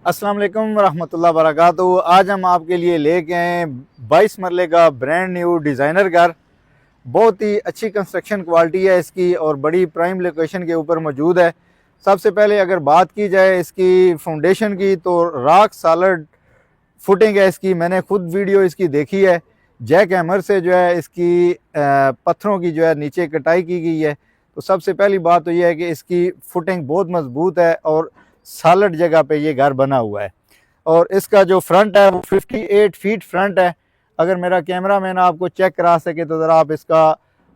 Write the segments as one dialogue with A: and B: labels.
A: अस्सलाम वालेकुम रहमतुल्लाह वबरकातुहू। आज हम आपके लिए लेके आए हैं 22 मरले का ब्रांड न्यू डिज़ाइनर घर। बहुत ही अच्छी कंस्ट्रक्शन क्वालिटी है इसकी और बड़ी प्राइम लोकेशन के ऊपर मौजूद है। सबसे पहले अगर बात की जाए इसकी फाउंडेशन की तो रॉक सॉलिड फुटिंग है इसकी। मैंने खुद वीडियो इसकी देखी है। जैक हैमर से जो है इसकी पत्थरों की जो है नीचे कटाई की गई है। तो सबसे पहली बात तो यह है कि इसकी फुटिंग बहुत मजबूत है और सॉलिड जगह पे ये घर बना हुआ है। और इसका जो फ्रंट है वो 58 फीट फ्रंट है। अगर मेरा कैमरा मैन आपको चेक करा सके तो ज़रा आप इसका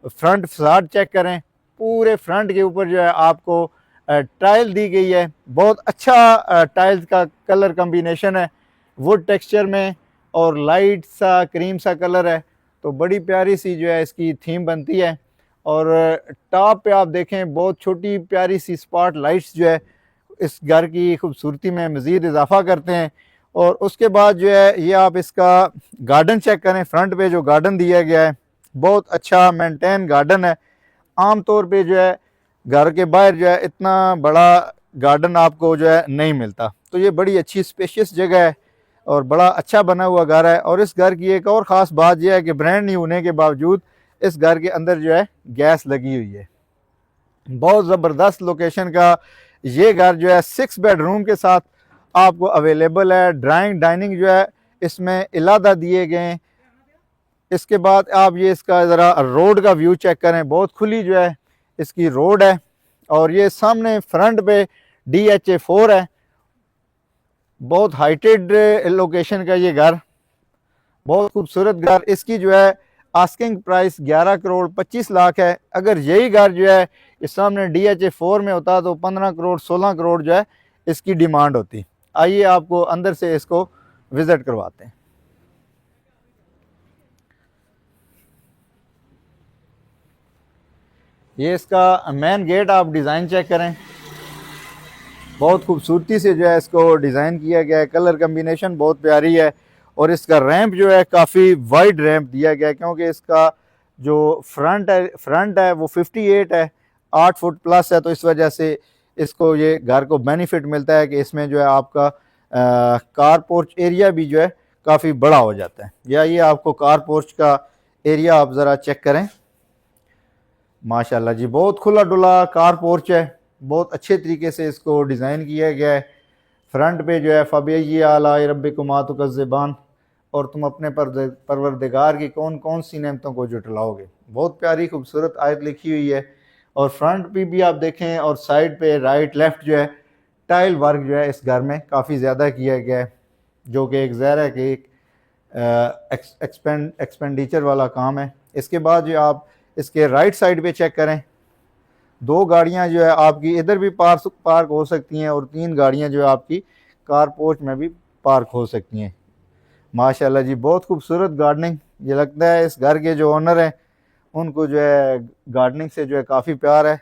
A: फ्रंट फसाड चेक करें। पूरे फ्रंट के ऊपर जो है आपको टाइल दी गई है। बहुत अच्छा टाइल्स का कलर कम्बिनेशन है, वुड टेक्सचर में और लाइट सा क्रीम सा कलर है। तो बड़ी प्यारी सी जो है इसकी थीम बनती है। और टॉप पे आप देखें बहुत छोटी प्यारी सी स्पॉट लाइट्स जो है इस घर की खूबसूरती में मज़ीद इजाफा करते हैं। और उसके बाद जो है ये आप इसका गार्डन चेक करें। फ्रंट पे जो गार्डन दिया गया है बहुत अच्छा मेंटेन गार्डन है। आम तौर पे जो है घर के बाहर जो है इतना बड़ा गार्डन आपको जो है नहीं मिलता। तो ये बड़ी अच्छी स्पेशियस जगह है और बड़ा अच्छा बना हुआ घर है। और इस घर की एक और ख़ास बात यह है कि ब्रांड न्यू होने के बावजूद इस घर के अंदर जो है गैस लगी हुई है। बहुत ज़बरदस्त लोकेशन का ये घर जो है 6 बेडरूम के साथ आपको अवेलेबल है। ड्राइंग डाइनिंग जो है इसमें इलादा दिए गए हैं। इसके बाद आप ये इसका ज़रा रोड का व्यू चेक करें। बहुत खुली जो है इसकी रोड है और ये सामने फ्रंट पे DHA 4 है। बहुत हाइटेड लोकेशन का ये घर, बहुत खूबसूरत घर। इसकी जो है आस्किंग प्राइस 11 करोड़ 25 लाख है। अगर यही घर जो है इस सामने DHA 4 में होता तो 15 करोड़ 16 करोड़ जो है इसकी डिमांड होती। आइए आपको अंदर से इसको विज़िट करवाते हैं। ये इसका मेन गेट आप डिज़ाइन चेक करें। बहुत खूबसूरती से जो है इसको डिज़ाइन किया गया है। कलर कम्बिनेशन बहुत प्यारी है। और इसका रैंप जो है काफ़ी वाइड रैंप दिया गया है क्योंकि इसका जो फ्रंट है वो 58 है, 8 फुट प्लस है। तो इस वजह से इसको ये घर को बेनिफिट मिलता है कि इसमें जो है आपका कार पोर्च एरिया भी जो है काफ़ी बड़ा हो जाता है। या ये आपको कार पोर्च का एरिया आप ज़रा चेक करें। माशाल्लाह जी बहुत खुला डुला कार पोर्च है। बहुत अच्छे तरीके से इसको डिज़ाइन किया गया है। फ्रंट पे जो है फ़बिय्यी आला रब्बिकुमा तुकज़्ज़िबान, और तुम अपने परवरदिगार की कौन कौन सी नेमतों को जुटलाओगे। बहुत प्यारी खूबसूरत आयत लिखी हुई है। और फ्रंट पे भी आप देखें और साइड पे राइट लेफ्ट जो है टाइल वर्क जो है इस घर में काफ़ी ज़्यादा किया गया है, जो कि एक ज़ाहिर है कि एक एक्सपेंडिचर वाला काम है। इसके बाद जो आप इसके राइट साइड पे चेक करें, 2 गाड़ियां जो है आपकी इधर भी पार्क हो सकती हैं और 3 गाड़ियां जो है आपकी कार पोर्च में भी पार्क हो सकती हैं। माशाल्लाह जी बहुत खूबसूरत गार्डनिंग। ये लगता है इस घर के जो ओनर हैं उनको जो है गार्डनिंग से जो है काफ़ी प्यार है।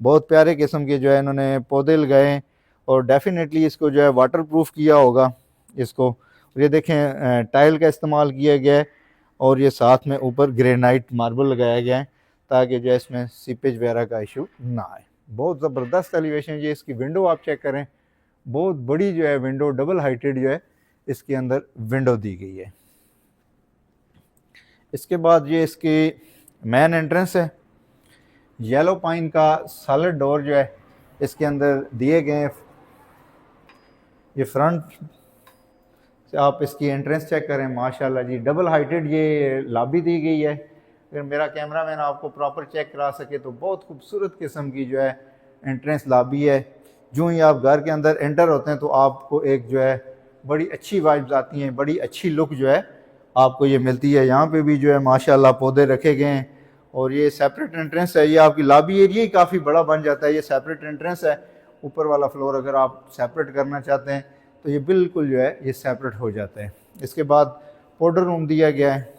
A: बहुत प्यारे किस्म के जो है इन्होंने पौधे लगाए हैं और डेफिनेटली इसको जो है वाटर प्रूफ किया होगा इसको। और ये देखें टाइल का इस्तेमाल किया गया है और ये साथ में ऊपर ग्रेनाइट मार्बल लगाया गया है ताकि जो है इसमें सीपेज वगैरह का इशू ना आए। बहुत ज़बरदस्त एलिवेशन। ये इसकी विंडो आप चेक करें, बहुत बड़ी जो है विंडो, डबल हाइटेड जो है इसके अंदर विंडो दी गई है। इसके बाद ये इसकी मेन एंट्रेंस है। येलो पाइन का सॉलिड डोर जो है इसके अंदर दिए गए हैं। ये फ्रंट से आप इसकी एंट्रेंस चेक करें। माशाल्लाह जी डबल हाइटेड ये लॉबी दी गई है। अगर मेरा कैमरा मैन आपको प्रॉपर चेक करा सके तो बहुत खूबसूरत किस्म की जो है एंट्रेंस लॉबी है। जो ही आप घर के अंदर एंटर होते हैं तो आपको एक जो है बड़ी अच्छी वाइब्स आती हैं, बड़ी अच्छी लुक जो है आपको ये मिलती है। यहाँ पे भी जो है माशाल्लाह पौधे रखे गए हैं और ये सेपरेट एंट्रेंस है। ये आपकी लॉबी एरिया ही काफ़ी बड़ा बन जाता है। ये सेपरेट एंट्रेंस है। ऊपर वाला फ्लोर अगर आप सेपरेट करना चाहते हैं तो ये बिल्कुल जो है ये सेपरेट हो जाता है। इसके बाद पाउडर रूम दिया गया है।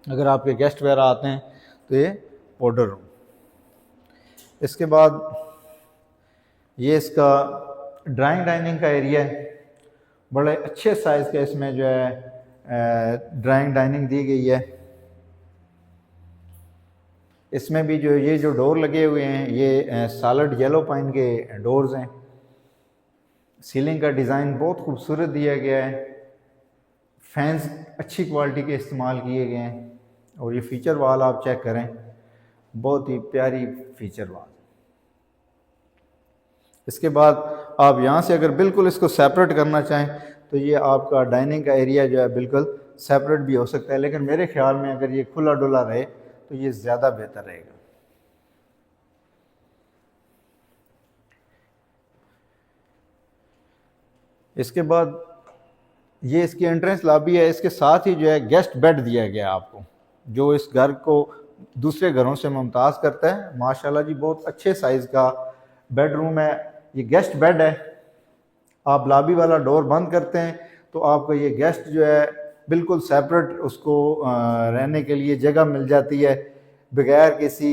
A: अगर आपके गेस्ट वगैरह आते हैं तो ये पाउडर रूम। इसके बाद ये इसका ड्राइंग डाइनिंग का एरिया है। बड़े अच्छे साइज़ का इसमें जो है ड्राइंग डाइनिंग दी गई है। इसमें भी जो ये डोर लगे हुए हैं ये सॉलिड येलो पाइन के डोर्स हैं। सीलिंग का डिज़ाइन बहुत खूबसूरत दिया गया है, फैंस अच्छी क्वालिटी के इस्तेमाल किए गए हैं। और ये फ़ीचर वाल आप चेक करें, बहुत ही प्यारी फ़ीचर वाल। इसके बाद आप यहाँ से अगर बिल्कुल इसको सेपरेट करना चाहें तो ये आपका डाइनिंग का एरिया जो है बिल्कुल सेपरेट भी हो सकता है, लेकिन मेरे ख्याल में अगर ये खुला डुला रहे तो ये ज़्यादा बेहतर रहेगा। इसके बाद ये इसकी एंट्रेंस लॉबी है, इसके साथ ही जो है गेस्ट बेड दिया गया है आपको, जो इस घर को दूसरे घरों से मुमताज़ करता है। माशाल्लाह जी, बहुत अच्छे साइज़ का बेडरूम है। ये गेस्ट बेड है। आप लॉबी वाला डोर बंद करते हैं तो आपको ये गेस्ट जो है बिल्कुल सेपरेट उसको रहने के लिए जगह मिल जाती है बगैर किसी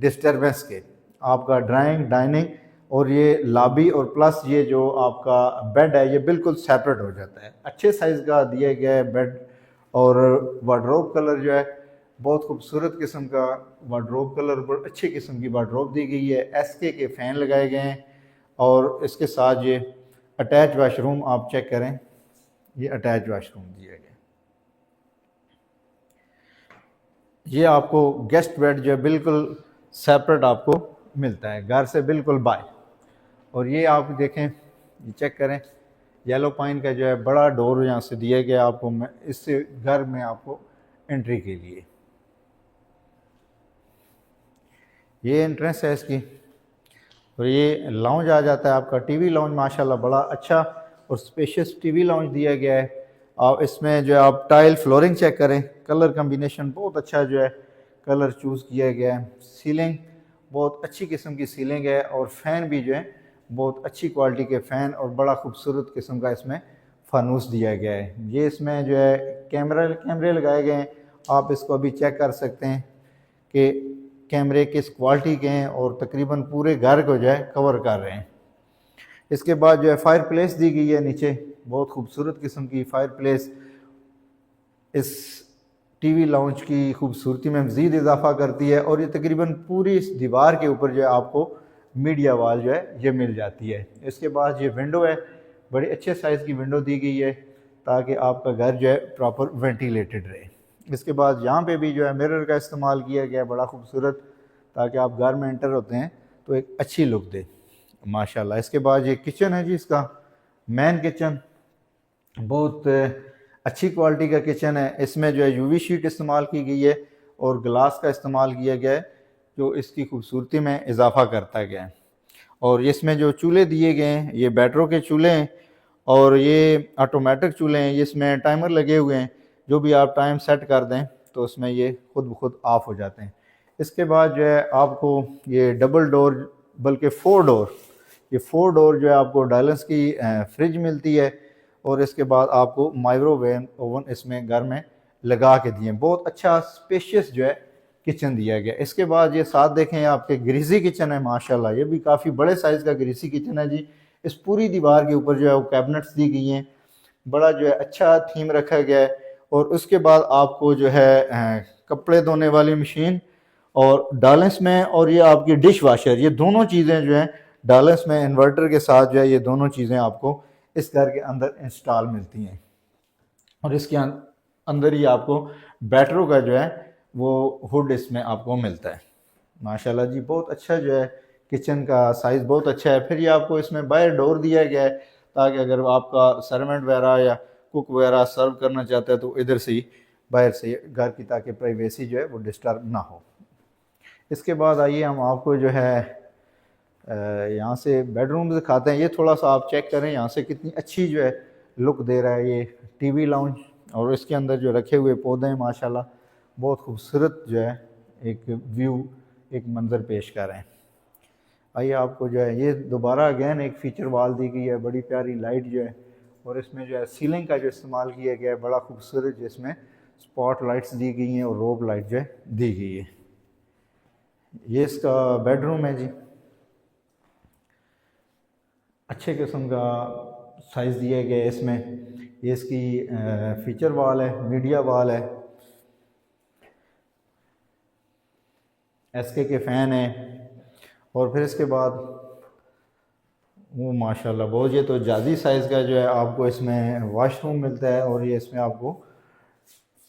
A: डिस्टरबेंस के। आपका ड्राइंग, डाइनिंग और ये लॉबी और प्लस ये जो आपका बेड है ये बिल्कुल सेपरेट हो जाता है। अच्छे साइज़ का दिया गया है बेड। और वार्डरोब कलर जो है बहुत खूबसूरत किस्म का वार्डरोब कलर, बहुत अच्छी किस्म की वार्डरोब दी गई है। एसके के फ़ैन लगाए गए हैं और इसके साथ ये अटैच वाशरूम आप चेक करें, ये अटैच वाशरूम दिया गया। ये आपको गेस्ट बेड जो है बिल्कुल सेपरेट आपको मिलता है घर से बिल्कुल बाय। और ये आप देखें, ये चेक करें, येलो पाइन का जो है बड़ा डोर यहाँ से दिया गया आपको इससे घर में आपको एंट्री के लिए। ये एंट्रेंस है इसकी। और ये लाउंज आ जाता है आपका, टीवी लाउंज माशाल्लाह बड़ा अच्छा और स्पेशियस टीवी लाउंज दिया गया है। और इसमें जो है आप टाइल फ्लोरिंग चेक करें, कलर कम्बिनेशन बहुत अच्छा जो है कलर चूज़ किया गया है। सीलिंग बहुत अच्छी किस्म की सीलिंग है और फ़ैन भी जो है बहुत अच्छी क्वालिटी के फ़ैन और बड़ा खूबसूरत किस्म का इसमें फानूस दिया गया है। ये इसमें जो है कैमरे लगाए गए हैं, आप इसको अभी चेक कर सकते हैं कि कैमरे किस क्वालिटी के हैं और तकरीबन पूरे घर को जो है कवर कर रहे हैं। इसके बाद जो है फायर प्लेस दी गई है नीचे, बहुत खूबसूरत किस्म की फायर प्लेस इस टीवी लाउंज की खूबसूरती में मज़ीद इजाफा करती है। और ये तकरीबन पूरी इस दीवार के ऊपर जो है आपको मीडिया वाल जो है ये मिल जाती है। इसके बाद ये विंडो है, बड़ी अच्छे साइज़ की विंडो दी गई है ताकि आपका घर जो है प्रॉपर वेंटिलेटेड रहे। इसके बाद यहाँ पे भी जो है मिरर का इस्तेमाल किया गया है बड़ा खूबसूरत, ताकि आप घर में एंटर होते हैं तो एक अच्छी लुक दे माशाल्लाह। इसके बाद ये किचन है जी, इसका मेन किचन बहुत अच्छी क्वालिटी का किचन है। इसमें जो है यूवी शीट इस्तेमाल की गई है और ग्लास का इस्तेमाल किया गया है जो इसकी खूबसूरती में इजाफा करता गया है। और इसमें जो चूल्हे दिए गए हैं ये बैटरों के चूल्हे हैं और ये ऑटोमेटिक चूल्हे हैं। इसमें टाइमर लगे हुए हैं, जो भी आप टाइम सेट कर दें तो उसमें ये खुद ब खुद ऑफ हो जाते हैं। इसके बाद जो है आपको ये डबल डोर, बल्कि 4 डोर, ये 4 डोर जो है आपको डायलेंस की फ्रिज मिलती है। और इसके बाद आपको माइक्रोवेव ओवन इसमें घर में लगा के दिए। बहुत अच्छा स्पेशियस जो है किचन दिया गया। इसके बाद ये साथ देखें आपके ग्रीसी किचन है माशाल्लाह, ये भी काफ़ी बड़े साइज़ का ग्रीसी किचन है जी। इस पूरी दीवार के ऊपर जो है वो कैबिनेट्स दी गई हैं, बड़ा जो है अच्छा थीम रखा गया है। और उसके बाद आपको जो है कपड़े धोने वाली मशीन और डालेंस में, और ये आपकी डिश वाशर, ये दोनों चीज़ें जो हैं डालेंस में इन्वर्टर के साथ जो है ये दोनों चीज़ें आपको इस घर के अंदर इंस्टॉल मिलती हैं। और इसके अंदर ही आपको बैटरों का जो है वो हुड इसमें आपको मिलता है माशाल्लाह जी। बहुत अच्छा जो है किचन का साइज़ बहुत अच्छा है। फिर ये आपको इसमें बाहर डोर दिया गया है ताकि अगर आपका सर्वेंट वगैरह या कुक वगैरह सर्व करना चाहता है तो इधर से ही बाहर से घर की, ताकि प्राइवेसी जो है वो डिस्टर्ब ना हो। इसके बाद आइए हम आपको जो है यहाँ से बेडरूम दिखाते हैं। ये थोड़ा सा आप चेक करें यहाँ से कितनी अच्छी जो है लुक दे रहा है ये टीवी लाउंज। और इसके अंदर जो रखे हुए पौधे हैं माशाल्लाह बहुत खूबसूरत जो है एक व्यू, एक मंज़र पेश कर रहे हैं। आइए आपको जो है ये दोबारा अगेन एक फ़ीचर वाल दी गई है, बड़ी प्यारी लाइट जो है। और इसमें जो है सीलिंग का जो इस्तेमाल किया गया है बड़ा खूबसूरत, जिसमें स्पॉट लाइट्स दी गई हैं और रोब लाइट जो है दी गई है। ये इसका बेडरूम है जी, अच्छे किस्म का साइज़ दिया गया है इसमें। ये इसकी फीचर वाल है, मीडिया वाल है, एसके के फ़ैन है। और फिर इसके बाद वो माशाल्लाह बहुत, ये तो जादी साइज़ का जो है आपको इसमें वॉशरूम मिलता है, और ये इसमें आपको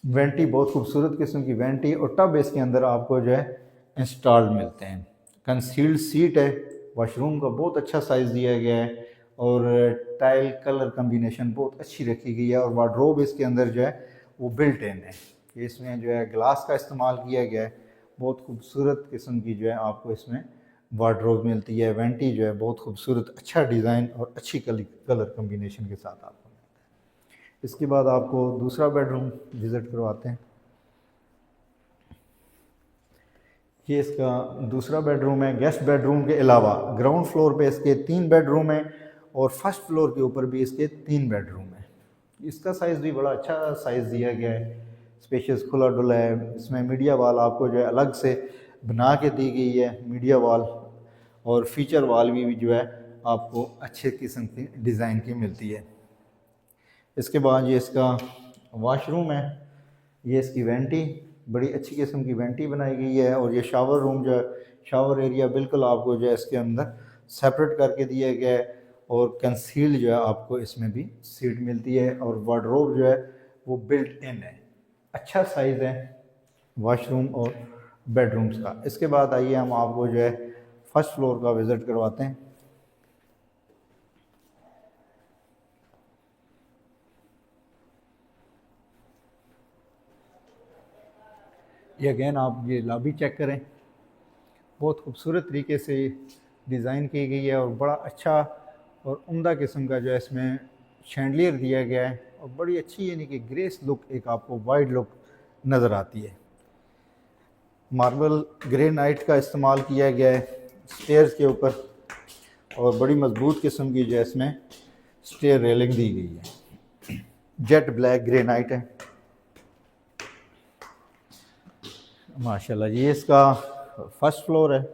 A: वेंटी, बहुत खूबसूरत किस्म की वेंटी और टब इसके अंदर आपको जो है इंस्टॉल्ड मिलते हैं। कंसील्ड सीट है, वॉशरूम का बहुत अच्छा साइज़ दिया गया है, और टाइल कलर कम्बिनेशन बहुत अच्छी रखी गई है, और वार्डरोब इसके अंदर जो है वो बिल्ट इन है कि इसमें जो है ग्लास का इस्तेमाल किया गया है। बहुत खूबसूरत किस्म की जो है आपको इसमें वार्डरोब मिलती है। वेंटी जो है बहुत खूबसूरत, अच्छा डिज़ाइन और अच्छी कलर कम्बिनेशन के साथ आपको मिलता है। इसके बाद आपको दूसरा बेडरूम विज़िट करवाते हैं। ये इसका दूसरा बेडरूम है। गेस्ट बेडरूम के अलावा ग्राउंड फ्लोर पे इसके 3 बेडरूम हैं, और फर्स्ट फ्लोर के ऊपर भी इसके 3 बेडरूम हैं। इसका साइज़ भी बड़ा अच्छा साइज़ दिया गया है, स्पेशियस खुला डुला है। इसमें मीडिया वाल आपको जो है अलग से बना के दी गई है, मीडिया वाल, और फीचर वाल भी जो है आपको अच्छे किस्म की डिज़ाइन की मिलती है। इसके बाद ये इसका वॉशरूम है, ये इसकी वेंटी, बड़ी अच्छी किस्म की वेंटी बनाई गई है, और ये शावर रूम जो है, शावर एरिया बिल्कुल आपको जो है इसके अंदर सेपरेट करके दिया गया है, और कंसील्ड जो है आपको इसमें भी सीट मिलती है, और वार्डरोब जो है वो बिल्ट इन है। अच्छा साइज़ है वॉशरूम और बेडरूम्स का। इसके बाद आइए हम आपको जो है फर्स्ट फ्लोर का विज़िट करवाते हैं। ये अगेन आप ये लॉबी चेक करें, बहुत खूबसूरत तरीके से डिज़ाइन की गई है, और बड़ा अच्छा और उम्दा किस्म का जो है इसमें शैंडलियर दिया गया है, और बड़ी अच्छी यानी कि ग्रेस लुक, एक आपको वाइड लुक नज़र आती है। मार्बल ग्रेनाइट का इस्तेमाल किया गया है स्टेयर्स के ऊपर, और बड़ी मजबूत किस्म की जो है इसमें स्टेयर रेलिंग दी गई है। जेट ब्लैक ग्रेनाइट है माशाल्लाह। ये इसका फर्स्ट फ्लोर है,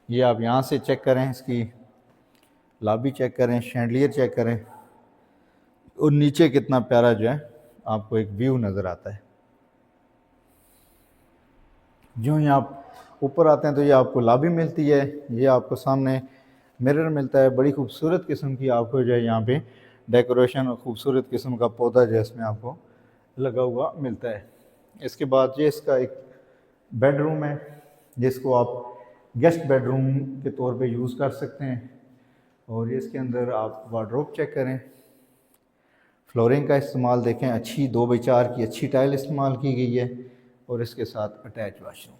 A: ये आप यहाँ से चेक करें, इसकी लॉबी चेक करें, शैंडलियर चेक करें, और नीचे कितना प्यारा जो है आपको एक व्यू नज़र आता है। जो ही आप ऊपर आते हैं तो ये आपको लॉबी मिलती है, ये आपको सामने मिरर मिलता है। बड़ी खूबसूरत किस्म की आपको जो है यहाँ पे डेकोरेशन और ख़ूबसूरत किस्म का पौधा जो है इसमें आपको लगा हुआ मिलता है। इसके बाद ये इसका एक बेडरूम है, जिसको आप गेस्ट बेडरूम के तौर पे यूज़ कर सकते हैं, और इसके अंदर आप वार्डरोब चेक करें, फ्लोरिंग का इस्तेमाल देखें, अच्छी 2x4 की अच्छी टाइल इस्तेमाल की गई है, और इसके साथ अटैच वाशरूम।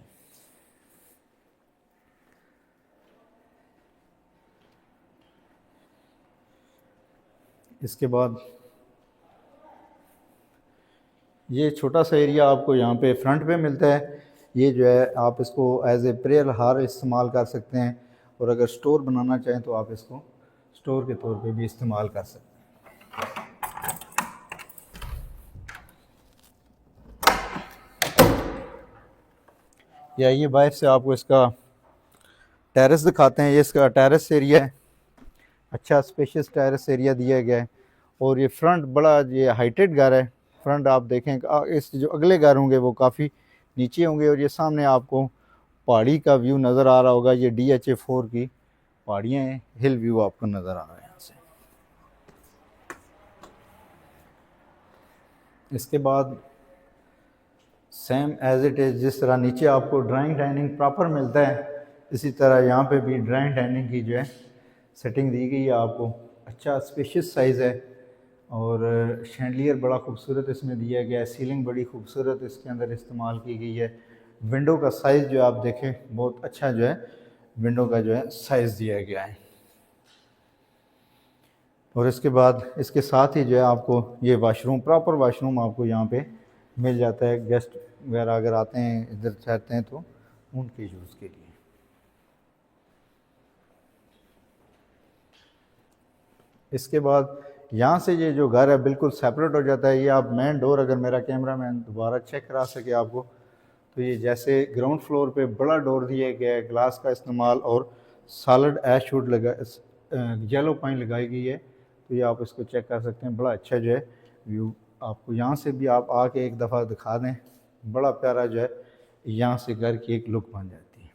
A: इसके बाद ये छोटा सा एरिया आपको यहाँ पे फ्रंट पे मिलता है। ये जो है आप इसको एज ए प्रेयर हार इस्तेमाल कर सकते हैं, और अगर स्टोर बनाना चाहें तो आप इसको स्टोर के तौर पे भी इस्तेमाल कर सकते हैं। या ये बाहर से आपको इसका टेरेस दिखाते हैं। ये इसका टेरेस एरिया है, अच्छा स्पेशियस टेरेस एरिया दिया गया है, और ये फ्रंट बड़ा ये हाइटेड घर है। फ्रंट आप देखें, इस जो अगले घर होंगे वो काफ़ी नीचे होंगे, और ये सामने आपको पहाड़ी का व्यू नज़र आ रहा होगा। ये DHA4 की पहाड़ियाँ हैं, हिल व्यू आपको नज़र आ रहा है यहाँ से। इसके बाद सेम एज इट इज़, जिस तरह नीचे आपको ड्राइंग डाइनिंग प्रॉपर मिलता है, इसी तरह यहाँ पे भी ड्राइंग डाइनिंग की जो है सेटिंग दी गई है आपको। अच्छा स्पेशियस साइज़ है, और शैंडलियर बड़ा खूबसूरत इसमें दिया गया है। सीलिंग बड़ी खूबसूरत इसके अंदर इस्तेमाल की गई है। विंडो का साइज़ जो आप देखें, बहुत अच्छा जो है विंडो का जो है साइज़ दिया गया है। और इसके बाद इसके साथ ही जो है आपको ये वाशरूम, प्रॉपर वाशरूम आपको यहाँ पे मिल जाता है। गेस्ट वगैरह अगर आते हैं इधर चाहते हैं तो उनके यूज़ के लिए। इसके बाद यहाँ से ये जो घर है बिल्कुल सेपरेट हो जाता है। ये आप मेन डोर, अगर मेरा कैमरा मैन दोबारा चेक करा सके आपको, तो ये जैसे ग्राउंड फ्लोर पे बड़ा डोर दिया गया है, ग्लास का इस्तेमाल, और सॉलिड ऐश वुड लगा, येलो पाइन लगाई गई है। तो ये आप इसको चेक कर सकते हैं, बड़ा अच्छा जो है व्यू आपको यहाँ से भी आप आके एक दफ़ा दिखा दें, बड़ा प्यारा जो है यहाँ से घर की एक लुक बन जाती है।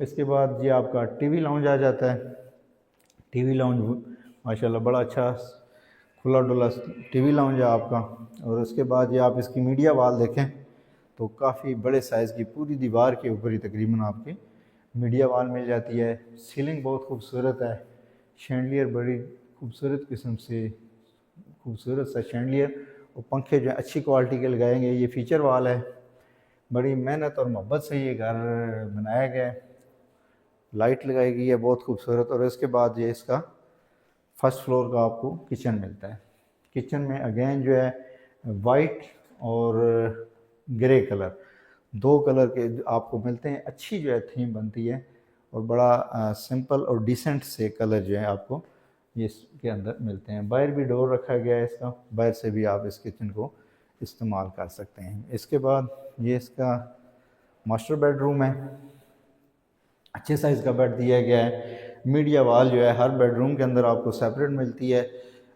A: इसके बाद ये आपका टीवी लाउंज आ जाता है। टीवी लाउंज माशाल्लाह बड़ा अच्छा खुला डुला टीवी लाउंज है आपका। और उसके बाद ये आप इसकी मीडिया वाल देखें तो काफ़ी बड़े साइज़ की पूरी दीवार के ऊपर ही तकरीबन आपकी मीडिया वाल मिल जाती है। सीलिंग बहुत खूबसूरत है, शैंडलियर बड़ी खूबसूरत किस्म से खूबसूरत सा शैंडलियर, और पंखे जो अच्छी क्वालिटी के लगाएंगे। ये फीचर वाल है, बड़ी मेहनत और मोहब्बत से ये घर बनाया गया है। लाइट लगाई गई है बहुत खूबसूरत। और इसके बाद ये इसका फर्स्ट फ्लोर का आपको किचन मिलता है। किचन में अगेन जो है वाइट और ग्रे कलर, दो कलर के आपको मिलते हैं। अच्छी जो है थीम बनती है और बड़ा सिंपल और डिसेंट से कलर जो है आपको ये इसके अंदर मिलते हैं। बाहर भी डोर रखा गया है इसका, बाहर से भी आप इस किचन को इस्तेमाल कर सकते हैं। इसके बाद ये इसका मास्टर बेडरूम है, अच्छे साइज़ का बेड दिया गया है। मीडिया वाल जो है हर बेडरूम के अंदर आपको सेपरेट मिलती है।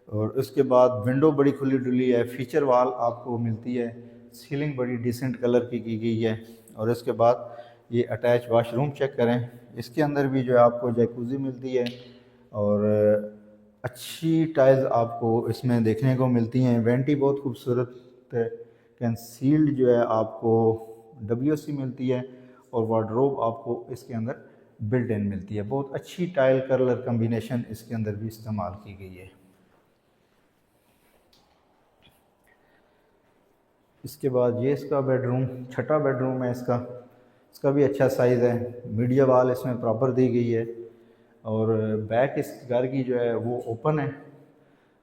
A: और उसके बाद विंडो बड़ी खुली डुली है, फीचर वाल आपको मिलती है। सीलिंग बड़ी डिसेंट कलर की गई है। और इसके बाद ये अटैच वाशरूम चेक करें, इसके अंदर भी जो है आपको जैकुज़ी मिलती है और अच्छी टाइल्स आपको इसमें देखने को मिलती हैं। वेंटी बहुत खूबसूरत है, कंसील्ड जो है आपको WC मिलती है और वार्डरोब आपको इसके अंदर बिल्ट इन मिलती है। बहुत अच्छी टाइल कलर कम्बिनेशन इसके अंदर भी इस्तेमाल की गई है। इसके बाद ये इसका बेडरूम, छठा बेडरूम है इसका भी अच्छा साइज़ है। मीडिया वाल इसमें प्रॉपर दी गई है और बैक इस घर की जो है वो ओपन है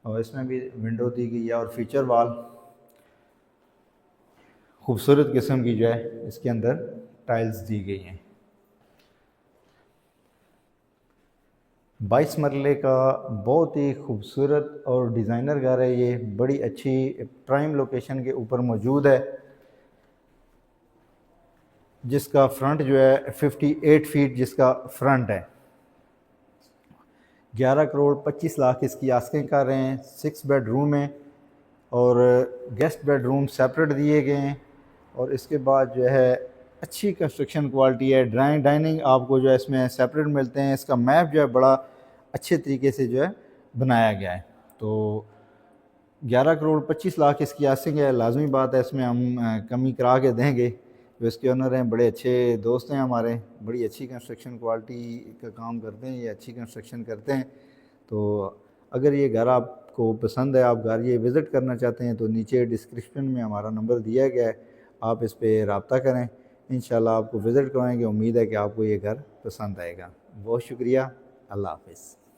A: और इसमें भी विंडो दी गई है और फीचर वाल खूबसूरत किस्म की जो है इसके अंदर टाइल्स दी गई हैं। 22 मरले का बहुत ही खूबसूरत और डिज़ाइनर घर है। ये बड़ी अच्छी प्राइम लोकेशन के ऊपर मौजूद है, जिसका फ्रंट जो है 58 फीट जिसका फ्रंट है। 11 करोड़ 25 लाख इसकी आस्किंग कर रहे हैं। 6 बेडरूम है और गेस्ट बेडरूम सेपरेट दिए गए हैं। और इसके बाद जो है अच्छी कंस्ट्रक्शन क्वालिटी है। डाइनिंग आपको जो है इसमें सेपरेट मिलते हैं। इसका मैप जो है बड़ा अच्छे तरीके से जो है बनाया गया है। तो 11 करोड़ 25 लाख इसकी आस्किंग है। लाजमी बात है इसमें हम कमी करा के देंगे। जो इसके ओनर हैं बड़े अच्छे दोस्त हैं हमारे, बड़ी अच्छी कंस्ट्रक्शन क्वालिटी का काम करते हैं, ये अच्छी कंस्ट्रक्शन करते हैं। तो अगर ये घर आपको पसंद है, आप घर ये विज़िट करना चाहते हैं, तो नीचे डिस्क्रिप्शन में हमारा नंबर दिया गया है, आप इस पर रब्ता करें। इंशाल्लाह आपको विज़िट कराएंगे। उम्मीद है कि आपको ये घर पसंद आएगा। बहुत शुक्रिया, अल्लाह हाफ़िज़।